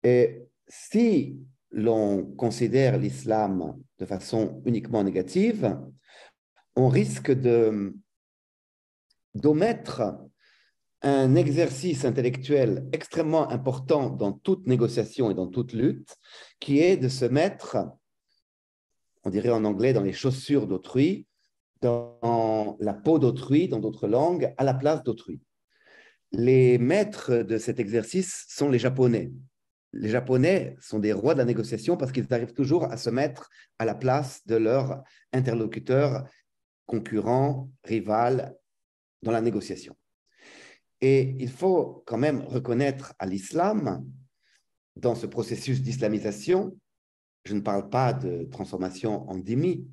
Et si l'on considère l'islam de façon uniquement négative, on risque d'omettre un exercice intellectuel extrêmement important dans toute négociation et dans toute lutte, qui est de se mettre, on dirait en anglais, dans les chaussures d'autrui, dans la peau d'autrui, dans d'autres langues, à la place d'autrui. Les maîtres de cet exercice sont les Japonais. Les Japonais sont des rois de la négociation parce qu'ils arrivent toujours à se mettre à la place de leur interlocuteur, concurrent, rival dans la négociation. Et il faut quand même reconnaître à l'islam, dans ce processus d'islamisation, je ne parle pas de transformation en dhimmi,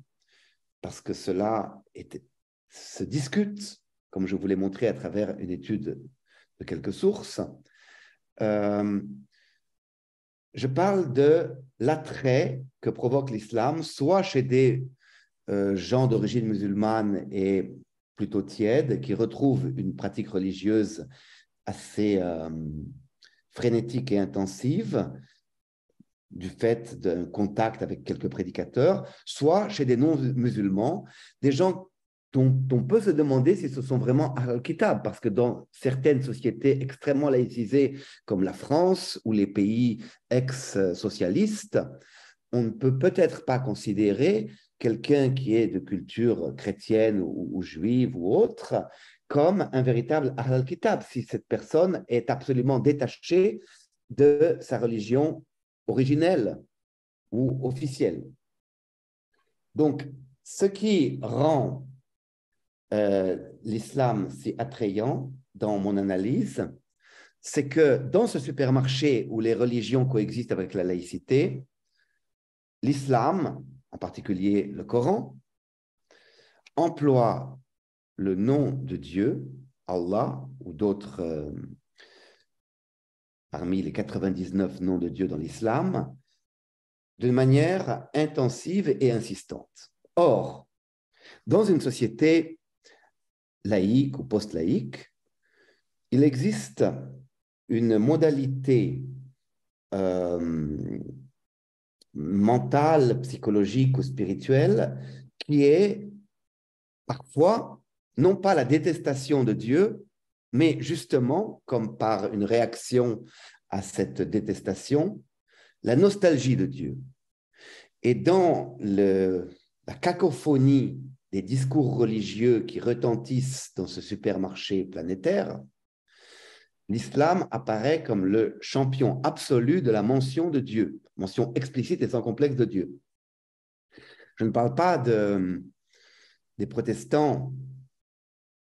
parce que cela se discute, comme je vous l'ai montré à travers une étude de quelques sources. Je parle de l'attrait que provoque l'islam, soit chez des gens d'origine musulmane et plutôt tièdes, qui retrouvent une pratique religieuse assez frénétique et intensive, du fait d'un contact avec quelques prédicateurs, soit chez des non-musulmans, des gens dont on peut se demander si ce sont vraiment al-Kitab, parce que dans certaines sociétés extrêmement laïcisées comme la France ou les pays ex-socialistes, on ne peut peut-être pas considérer quelqu'un qui est de culture chrétienne ou juive ou autre comme un véritable al-Kitab, si cette personne est absolument détachée de sa religion originelle ou officielle. Donc, ce qui rend l'islam si attrayant dans mon analyse, c'est que dans ce supermarché où les religions coexistent avec la laïcité, l'islam, en particulier le Coran, emploie le nom de Dieu, Allah, ou d'autres parmi les 99 noms de Dieu dans l'islam, d'une manière intensive et insistante. Or, dans une société laïque ou post-laïque, il existe une modalité mentale, psychologique ou spirituelle qui est parfois non pas la détestation de Dieu, mais justement, comme par une réaction à cette détestation, la nostalgie de Dieu. Et dans la cacophonie des discours religieux qui retentissent dans ce supermarché planétaire, l'islam apparaît comme le champion absolu de la mention de Dieu, mention explicite et sans complexe de Dieu. Je ne parle pas des protestants,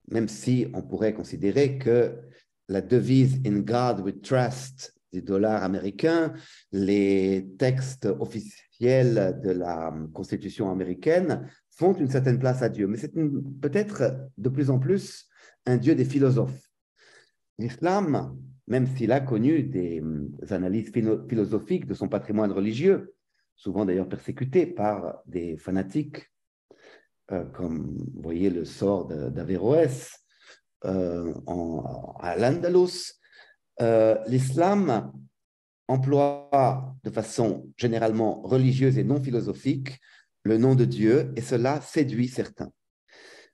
même si on pourrait considérer que la devise « In God we trust » du dollar américain, les textes officiels de la Constitution américaine font une certaine place à Dieu. Mais c'est peut-être de plus en plus un Dieu des philosophes. L'islam, même s'il a connu des analyses philosophiques de son patrimoine religieux, souvent d'ailleurs persécuté par des fanatiques, comme vous voyez le sort d'Averroès à l'Andalus, l'islam emploie de façon généralement religieuse et non philosophique le nom de Dieu, et cela séduit certains.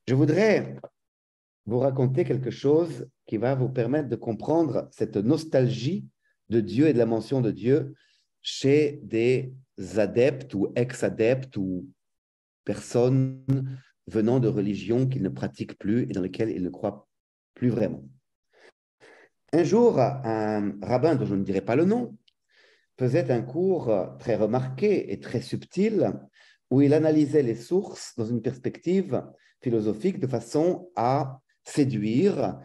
Je voudrais vous raconter quelque chose qui va vous permettre de comprendre cette nostalgie de Dieu et de la mention de Dieu chez des adeptes ou ex-adeptes ou personnes venant de religions qu'ils ne pratiquent plus et dans lesquelles ils ne croient plus vraiment. Un jour, un rabbin dont je ne dirai pas le nom faisait un cours très remarqué et très subtil où il analysait les sources dans une perspective philosophique de façon à séduire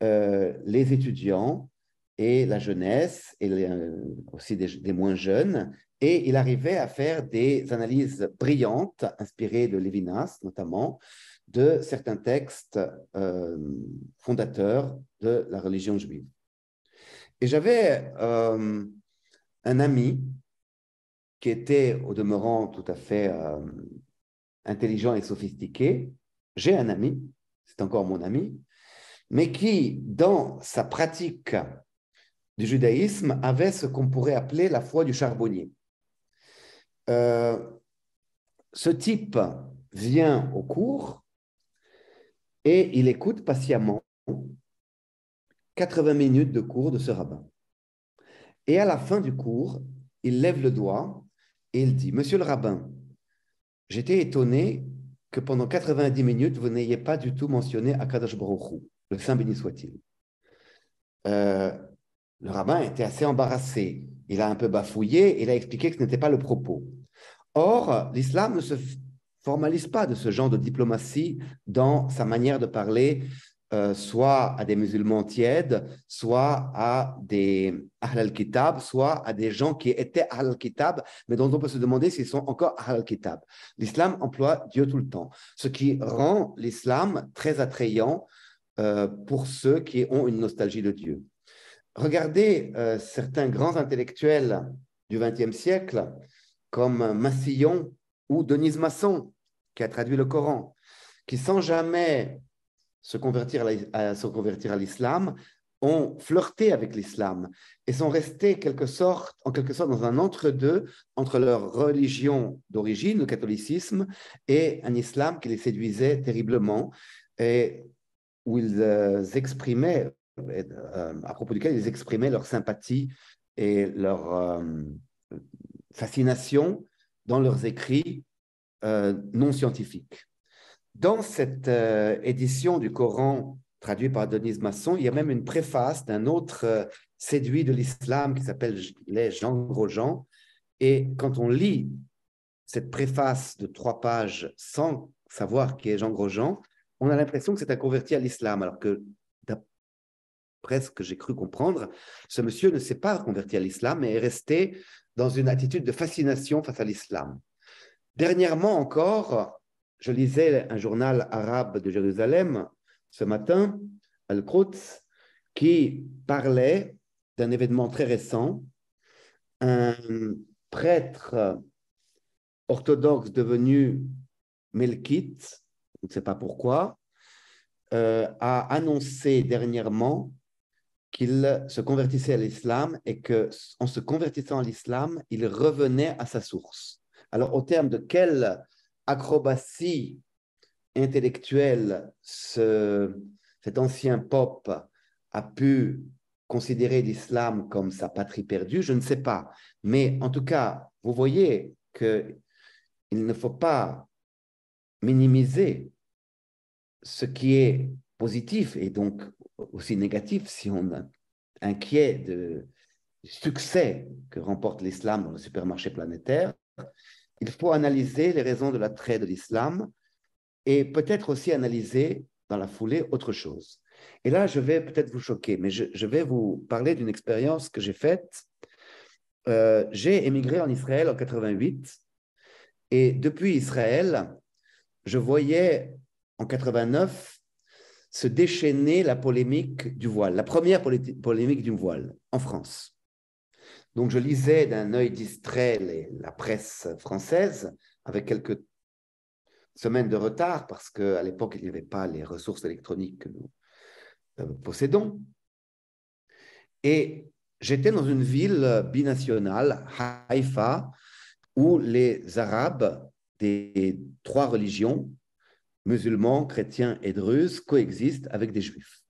les étudiants et la jeunesse, et aussi des moins jeunes, et il arrivait à faire des analyses brillantes, inspirées de Lévinas notamment, de certains textes fondateurs de la religion juive. Et j'avais un ami qui était au demeurant tout à fait intelligent et sophistiqué. J'ai un ami, c'est encore mon ami, mais qui, dans sa pratique du judaïsme, avait ce qu'on pourrait appeler la foi du charbonnier. Ce type vient au cours et il écoute patiemment 80 minutes de cours de ce rabbin. Et à la fin du cours, il lève le doigt et il dit « Monsieur le rabbin, j'étais étonné que pendant 90 minutes, vous n'ayez pas du tout mentionné Akadosh Baruch Hu, le Saint béni soit-il. » Le rabbin était assez embarrassé. Il a un peu bafouillé, il a expliqué que ce n'était pas le propos. Or, l'islam ne se formalise pas de ce genre de diplomatie dans sa manière de parler, soit à des musulmans tièdes, soit à des Ahl al-Kitab, soit à des gens qui étaient Ahl al-Kitab, mais dont on peut se demander s'ils sont encore Ahl al-Kitab. L'islam emploie Dieu tout le temps, ce qui rend l'islam très attrayant pour ceux qui ont une nostalgie de Dieu. Regardez certains grands intellectuels du XXe siècle, comme Massillon ou Denise Masson, qui a traduit le Coran, qui sans jamais se convertir à l'islam, ont flirté avec l'islam et sont restés en quelque sorte dans un entre-deux entre leur religion d'origine, le catholicisme, et un islam qui les séduisait terriblement et où ils exprimaient, à propos duquel ils exprimaient leur sympathie et leur fascination dans leurs écrits non scientifiques. Dans cette édition du Coran traduit par Denise Masson, il y a même une préface d'un autre séduit de l'islam qui s'appelle Jean Grosjean. Et quand on lit cette préface de 3 pages sans savoir qui est Jean Grosjean, on a l'impression que c'est un converti à l'islam, alors que d'après ce que j'ai cru comprendre, ce monsieur ne s'est pas converti à l'islam, mais est resté dans une attitude de fascination face à l'islam. Dernièrement encore, je lisais un journal arabe de Jérusalem ce matin, Al-Quds, qui parlait d'un événement très récent. Un prêtre orthodoxe devenu melkite, on ne sait pas pourquoi, a annoncé dernièrement qu'il se convertissait à l'islam et qu'en se convertissant à l'islam, il revenait à sa source. Alors, au terme de quelle acrobatie intellectuelle cet ancien pope a pu considérer l'islam comme sa patrie perdue, je ne sais pas. Mais en tout cas, vous voyez qu'il ne faut pas minimiser ce qui est positif et donc aussi négatif si on est inquiet du succès que remporte l'islam dans le supermarché planétaire. Il faut analyser les raisons de l'attrait de l'islam et peut-être aussi analyser dans la foulée autre chose. Et là, je vais peut-être vous choquer, mais je vais vous parler d'une expérience que j'ai faite. J'ai émigré en Israël en 88 et depuis Israël, je voyais en 89 se déchaîner la polémique du voile, la première polémique du voile en France. Donc, je lisais d'un œil distrait la presse française avec quelques semaines de retard parce qu'à l'époque, il n'y avait pas les ressources électroniques que nous possédons. Et j'étais dans une ville binationale, Haïfa, où les Arabes des 3 religions, musulmans, chrétiens et druzes, coexistent avec des Juifs.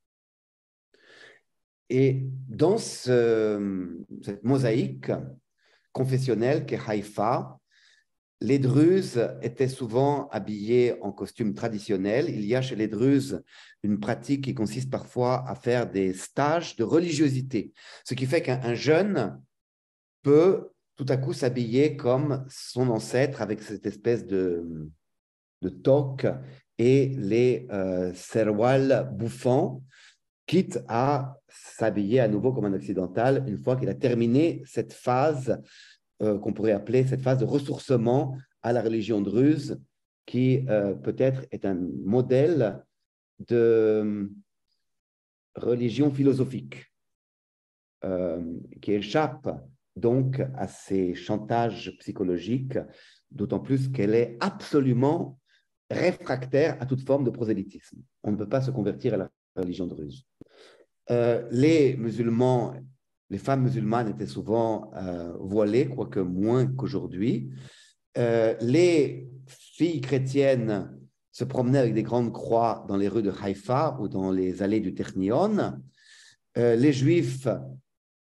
Et dans cette mosaïque confessionnelle qu'est Haïfa, les Druzes étaient souvent habillés en costumes traditionnels. Il y a chez les Druzes une pratique qui consiste parfois à faire des stages de religiosité, ce qui fait qu'un jeune peut tout à coup s'habiller comme son ancêtre avec cette espèce de toque et les serwals bouffants, quitte à s'habiller à nouveau comme un occidental une fois qu'il a terminé cette phase qu'on pourrait appeler cette phase de ressourcement à la religion druze, qui peut-être est un modèle de religion philosophique, qui échappe donc à ces chantages psychologiques, d'autant plus qu'elle est absolument réfractaire à toute forme de prosélytisme. On ne peut pas se convertir à la religion druze. Les musulmans, les femmes musulmanes étaient souvent voilées, quoique moins qu'aujourd'hui. Les filles chrétiennes se promenaient avec des grandes croix dans les rues de Haïfa ou dans les allées du Ternion. Les Juifs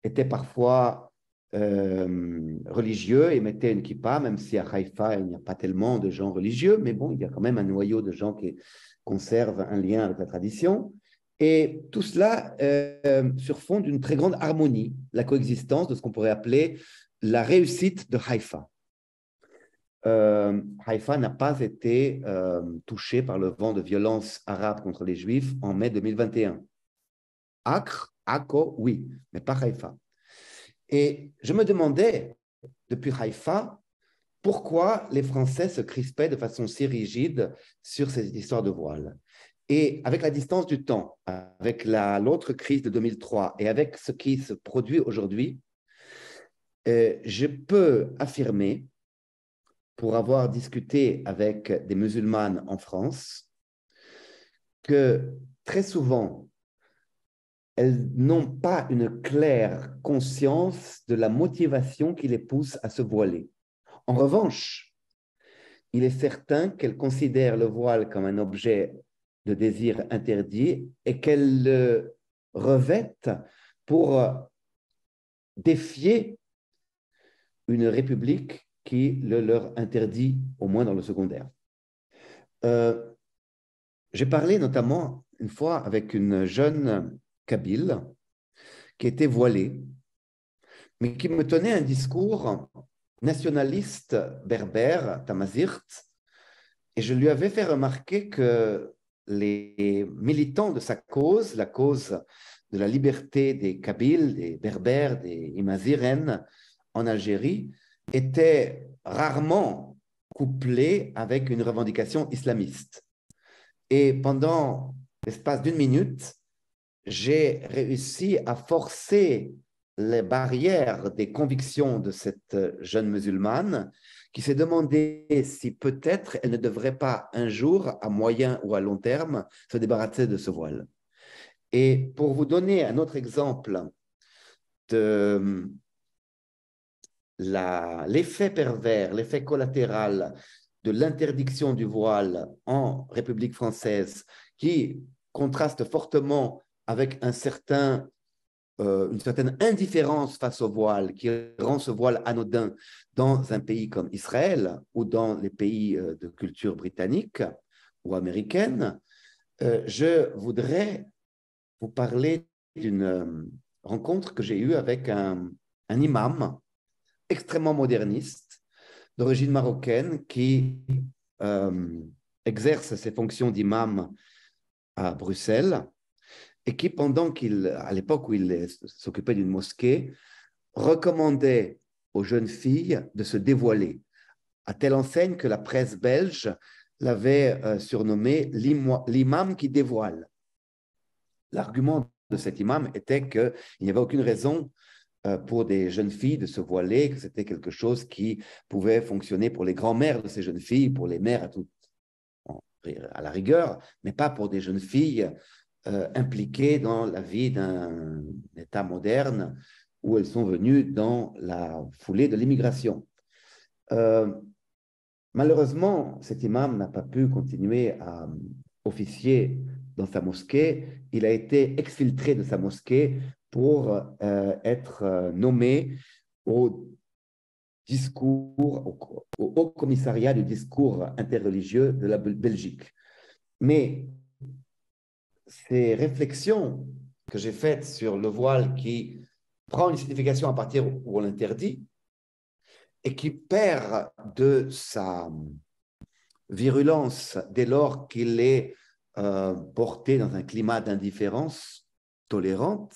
étaient parfois religieux et mettaient une kippa, même si à Haïfa, il n'y a pas tellement de gens religieux, mais bon, il y a quand même un noyau de gens qui conservent un lien avec la tradition. Et tout cela sur fond d'une très grande harmonie, la coexistence de ce qu'on pourrait appeler la réussite de Haïfa. Haïfa n'a pas été touché par le vent de violence arabe contre les Juifs en mai 2021. Acre, Akko, oui, mais pas Haïfa. Et je me demandais, depuis Haïfa, pourquoi les Français se crispaient de façon si rigide sur cette histoire de voile. Et avec la distance du temps, avec l'autre crise de 2003 et avec ce qui se produit aujourd'hui, je peux affirmer, pour avoir discuté avec des musulmanes en France, que très souvent, elles n'ont pas une claire conscience de la motivation qui les pousse à se voiler. En revanche, il est certain qu'elles considèrent le voile comme un objet de désir interdit et qu'elles le revêtent pour défier une république qui le leur interdit, au moins dans le secondaire. J'ai parlé notamment une fois avec une jeune kabyle qui était voilée, mais qui me tenait un discours nationaliste berbère, tamazirt, et je lui avais fait remarquer que les militants de sa cause, la cause de la liberté des Kabyles, des Berbères, des Imaziren en Algérie, étaient rarement couplés avec une revendication islamiste. Et pendant l'espace d'une minute, j'ai réussi à forcer les barrières des convictions de cette jeune musulmane qui s'est demandé si peut-être elle ne devrait pas un jour, à moyen ou à long terme, se débarrasser de ce voile. Et pour vous donner un autre exemple de l'effet pervers, l'effet collatéral de l'interdiction du voile en République française qui contraste fortement avec une certaine indifférence face au voile qui rend ce voile anodin dans un pays comme Israël ou dans les pays de culture britannique ou américaine, je voudrais vous parler d'une rencontre que j'ai eue avec un imam extrêmement moderniste d'origine marocaine qui exerce ses fonctions d'imam à Bruxelles et qui, à l'époque où il s'occupait d'une mosquée, recommandait aux jeunes filles de se dévoiler, à telle enseigne que la presse belge l'avait surnommé l'imam qui dévoile. L'argument de cet imam était qu'il n'y avait aucune raison pour des jeunes filles de se voiler, que c'était quelque chose qui pouvait fonctionner pour les grands-mères de ces jeunes filles, pour les mères à la rigueur, mais pas pour des jeunes filles impliquées dans la vie d'un État moderne où elles sont venues dans la foulée de l'immigration. Malheureusement, cet imam n'a pas pu continuer à officier dans sa mosquée. Il a été exfiltré de sa mosquée pour être nommé au Haut Commissariat du discours interreligieux de la Belgique. Mais ces réflexions que j'ai faites sur le voile qui prend une signification à partir où on l'interdit et qui perd de sa virulence dès lors qu'il est porté dans un climat d'indifférence tolérante,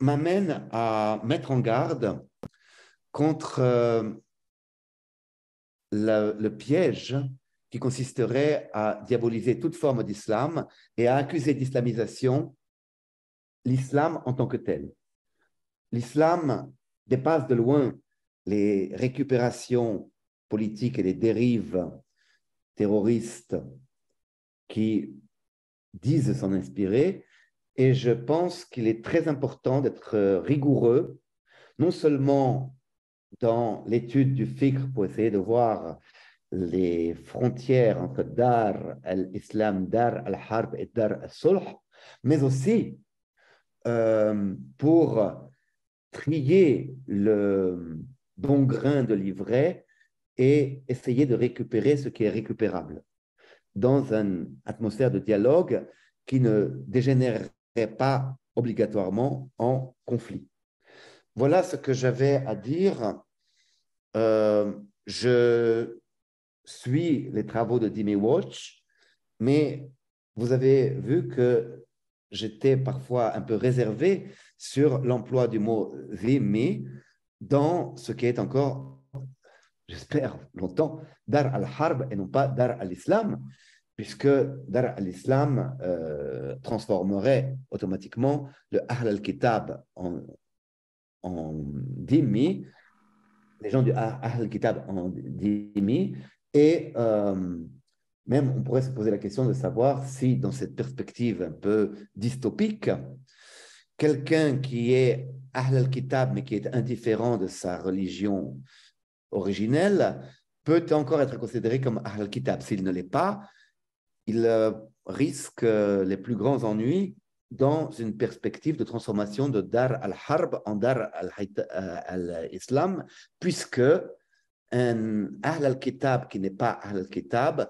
m'amène à mettre en garde contre le piège qui consisterait à diaboliser toute forme d'islam et à accuser d'islamisation l'islam en tant que tel. L'islam dépasse de loin les récupérations politiques et les dérives terroristes qui disent s'en inspirer, et je pense qu'il est très important d'être rigoureux, non seulement dans l'étude du fiqh pour essayer de voir les frontières entre Dar al-Islam, Dar al-Harb et Dar al-Sulh, mais aussi pour trier le bon grain de l'ivraie et essayer de récupérer ce qui est récupérable dans une atmosphère de dialogue qui ne dégénérerait pas obligatoirement en conflit. Voilà ce que j'avais à dire. Je suis les travaux de Dimi Walsh, mais vous avez vu que j'étais parfois un peu réservé sur l'emploi du mot dhimmi dans ce qui est encore, j'espère longtemps, Dar al-Harb et non pas Dar al-Islam, puisque Dar al-Islam transformerait automatiquement le Ahl al-Kitab en dhimmi, les gens du Ahl al-Kitab en dhimmi, et même on pourrait se poser la question de savoir si dans cette perspective un peu dystopique, quelqu'un qui est Ahl al-Kitab mais qui est indifférent de sa religion originelle peut encore être considéré comme Ahl al-Kitab. S'il ne l'est pas, il risque les plus grands ennuis dans une perspective de transformation de Dar al-Harb en Dar al-Islam, puisque un Ahl al-Kitab qui n'est pas Ahl al-Kitab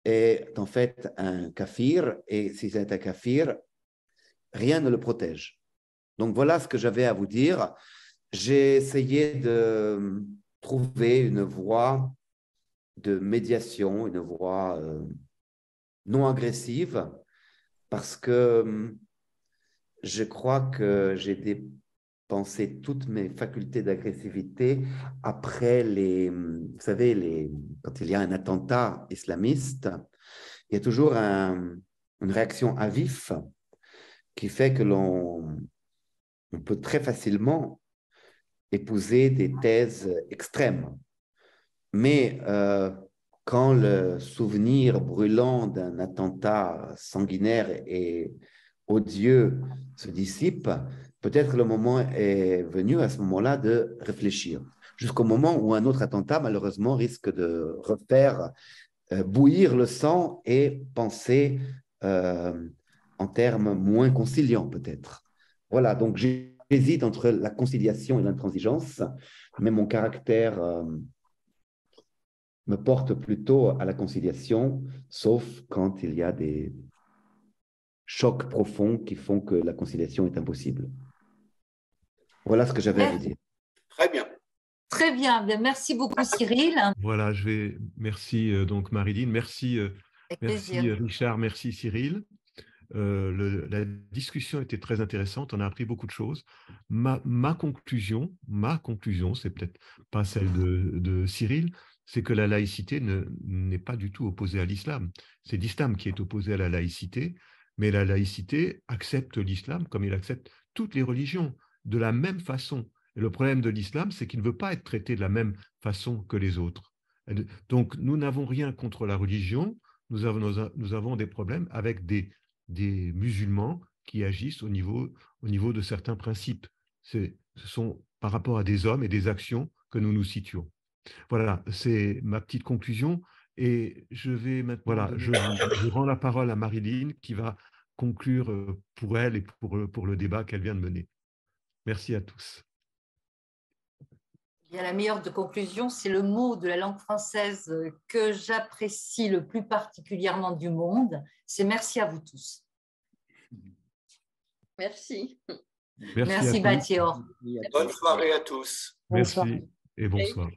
est en fait un kafir, et si c'est un kafir, rien ne le protège. Donc voilà ce que j'avais à vous dire. J'ai essayé de trouver une voie de médiation, une voie non agressive, parce que je crois que j'ai dépensé toutes mes facultés d'agressivité après vous savez, quand il y a un attentat islamiste, il y a toujours une réaction à vif qui fait que l'on peut très facilement épouser des thèses extrêmes. Mais quand le souvenir brûlant d'un attentat sanguinaire et odieux se dissipe, peut-être le moment est venu à ce moment-là de réfléchir, jusqu'au moment où un autre attentat, malheureusement, risque de refaire bouillir le sang et penser en termes moins conciliants, peut-être. Voilà, donc j'hésite entre la conciliation et l'intransigeance, mais mon caractère me porte plutôt à la conciliation, sauf quand il y a des chocs profonds qui font que la conciliation est impossible. Voilà ce que j'avais à vous dire. Très bien. Très bien. Merci beaucoup, Cyril. Voilà, merci donc Marilyn, merci Richard, merci Cyril. La discussion était très intéressante, on a appris beaucoup de choses. Ma conclusion, c'est peut-être pas celle de Cyril, c'est que la laïcité n'est pas du tout opposée à l'islam. C'est l'islam qui est opposé à la laïcité, mais la laïcité accepte l'islam comme il accepte toutes les religions, de la même façon. Et le problème de l'islam, c'est qu'il ne veut pas être traité de la même façon que les autres. Donc, nous n'avons rien contre la religion, nous avons des problèmes avec des musulmans qui agissent au niveau de certains principes. Ce sont par rapport à des hommes et des actions que nous nous situons. Voilà, c'est ma petite conclusion. Et je vais maintenant, voilà, je rends la parole à Marilyn qui va conclure pour elle et pour le débat qu'elle vient de mener. Merci à tous. Bien, la meilleure de conclusion, c'est le mot de la langue française que j'apprécie le plus particulièrement du monde. C'est merci à vous tous. Merci. Merci Batior. Bonne soirée à tous. Merci et bonsoir.